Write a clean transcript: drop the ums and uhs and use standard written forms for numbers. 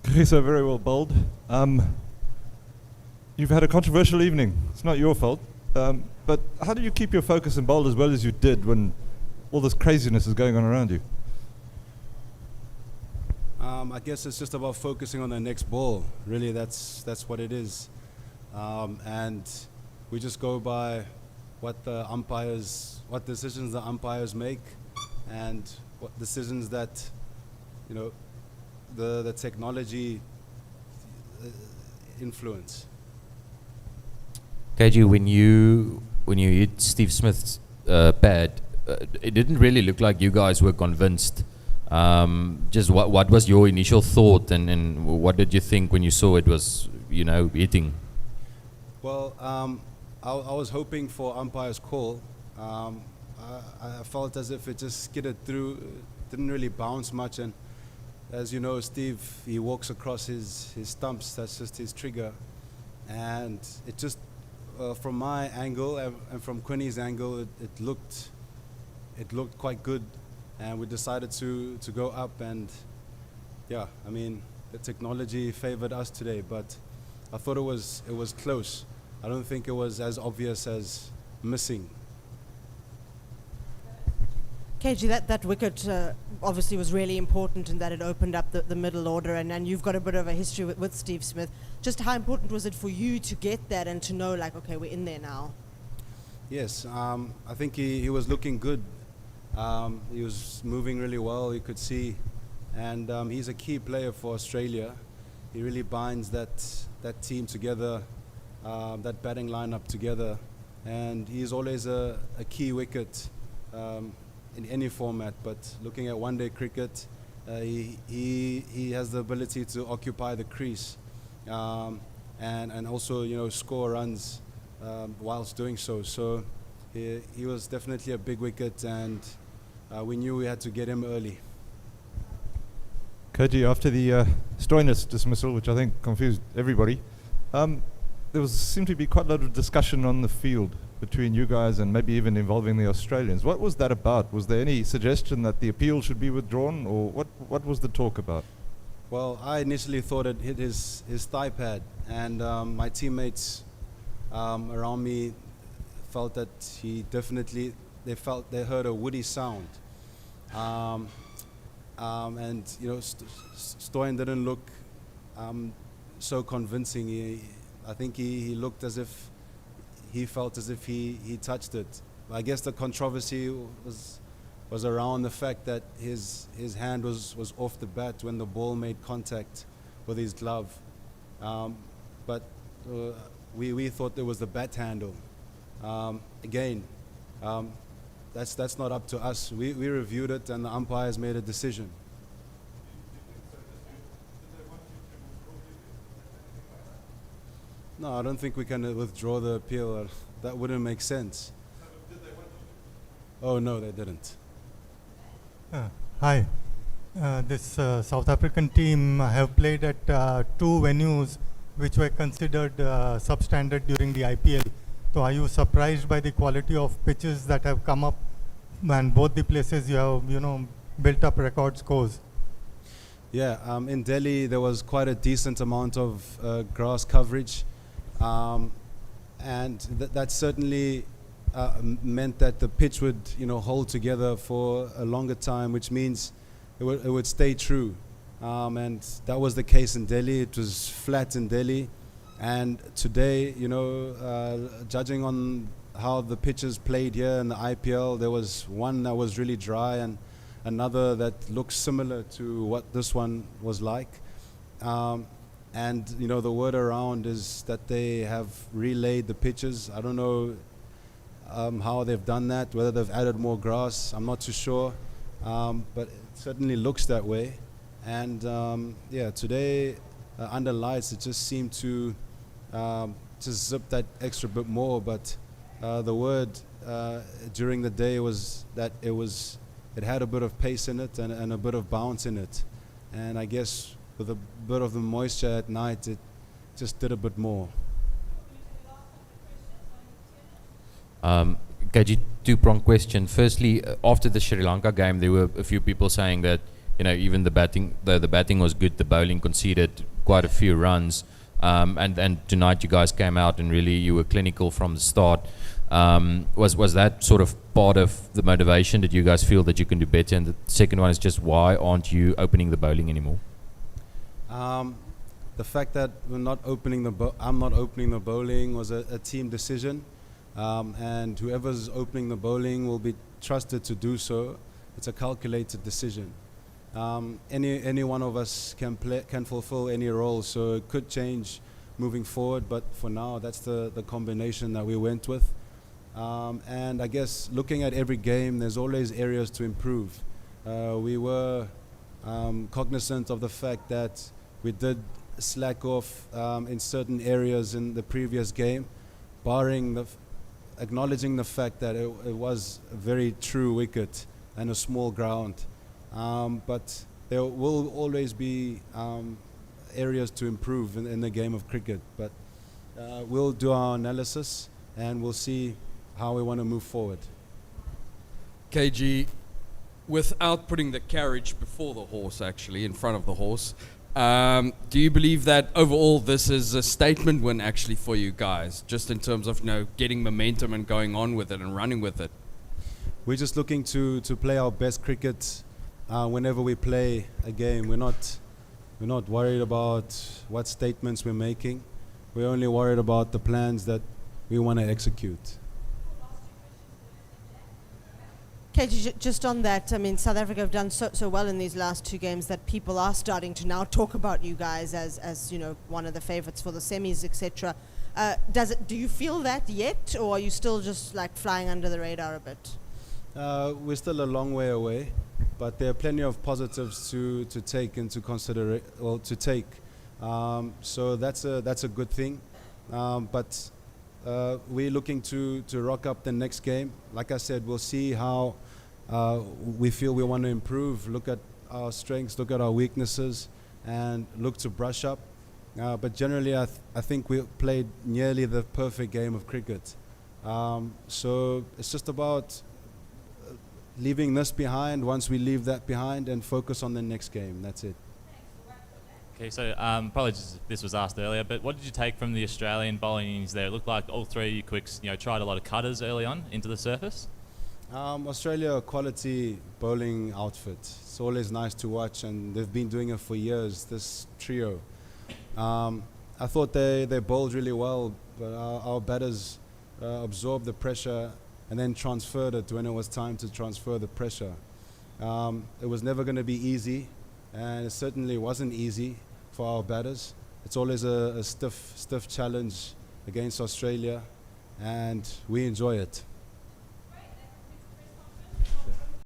Kagiso, very well bowled. You've had a controversial evening. It's not your fault. But how do you keep your focus and bowl as well as you did when all this craziness is going on around you? I guess it's just about focusing on the next ball. Really, that's what it is. And we just go by what decisions the umpires make, and what decisions that, the technology influence. KG, when you hit Steve Smith's pad, it didn't really look like you guys were convinced. Just what was your initial thought, and what did you think when you saw it was hitting? Well, I was hoping for umpire's call. I felt as if it just skidded through, didn't really bounce much, and as you know, Steve, he walks across his stumps. That's just his trigger, and it just from my angle and from Quinny's angle, it looked quite good, and we decided to go up. And yeah, I mean, the technology favored us today, but I thought it was close. I don't think it was as obvious as missing. KG, that wicket obviously was really important in that it opened up the middle order, and you've got a bit of a history with Steve Smith. Just how important was it for you to get that and to know, like, okay, we're in there now? Yes, I think he was looking good. He was moving really well, you could see. And he's a key player for Australia. He really binds that team together, that batting lineup together. And he's always a key wicket in any format, but looking at one-day cricket, he has the ability to occupy the crease and also score runs whilst doing so. So he was definitely a big wicket, and we knew we had to get him early. KG, after the Stoinis dismissal, which I think confused everybody, there seemed to be quite a lot of discussion on the field between you guys and maybe even involving the Australians. What was that about? Was there any suggestion that the appeal should be withdrawn, or what was the talk about? Well, I initially thought it hit his thigh pad, and my teammates around me felt that they heard a woody sound. And Stoyan didn't look so convincing. I think he looked as if he felt as if he touched it. I guess the controversy was around the fact that his hand was off the bat when the ball made contact with his glove. But we thought it was the bat handle. Again, that's not up to us. We reviewed it, and the umpires made a decision. No, I don't think we can withdraw the appeal. That wouldn't make sense. Oh, no, they didn't. Hi. This South African team have played at two venues which were considered substandard during the IPL. So are you surprised by the quality of pitches that have come up, and both the places you have, built up record scores? Yeah, in Delhi there was quite a decent amount of grass coverage. And that certainly meant that the pitch would, hold together for a longer time, which means it would stay true. And that was the case in Delhi. It was flat in Delhi. And today, judging on how the pitches played here in the IPL, there was one that was really dry and another that looks similar to what this one was like. And the word around is that they have relayed the pitches. I don't know how they've done that, whether they've added more grass. I'm not too sure, but it certainly looks that way. And today under lights it just seemed to just zip that extra bit more. But the word during the day was that it had a bit of pace in it and a bit of bounce in it. And I guess with a bit of the moisture at night, it just did a bit more. KG, two-pronged question. Firstly, after the Sri Lanka game, there were a few people saying that even the batting was good, the bowling conceded quite a few runs. And tonight you guys came out and really you were clinical from the start. Was that sort of part of the motivation? Did you guys feel that you can do better? And the second one is just, why aren't you opening the bowling anymore? The fact that I'm not opening the bowling was a team decision, and whoever's opening the bowling will be trusted to do so. It's a calculated decision. Any one of us can fulfill any role, so it could change moving forward. But for now, that's the combination that we went with. And I guess looking at every game, there's always areas to improve. We were cognizant of the fact that we did slack off in certain areas in the previous game, acknowledging the fact that it was a very true wicket and a small ground. But there will always be areas to improve in the game of cricket. But we'll do our analysis and we'll see how we want to move forward. KG, without putting the carriage before the horse, actually, in front of the horse, do you believe that overall this is a statement win actually for you guys, just in terms of getting momentum and going on with it and running with it? We're just looking to play our best cricket whenever we play a game. We're not worried about what statements we're making. We're only worried about the plans that we want to execute. KG, just on that, I mean, South Africa have done so well in these last two games that people are starting to now talk about you guys as one of the favourites for the semis, etc. Do you feel that yet, or are you still just like flying under the radar a bit? We're still a long way away, but there are plenty of positives to take into consideration. So that's a good thing. But we're looking to rock up the next game. Like I said, we'll see how we feel we want to improve, look at our strengths, look at our weaknesses, and look to brush up. But generally, I think we played nearly the perfect game of cricket. So it's just about leaving this behind. Once we leave that behind and focus on the next game, that's it. Okay, so apologies if this was asked earlier, but what did you take from the Australian bowling innings there? It looked like all three quicks, tried a lot of cutters early on into the surface. Australia, a quality bowling outfit. It's always nice to watch, and they've been doing it for years, this trio. I thought they bowled really well, but our batters absorbed the pressure and then transferred it when it was time to transfer the pressure. It was never going to be easy, and it certainly wasn't easy for our batters. It's always a stiff challenge against Australia, and we enjoy it.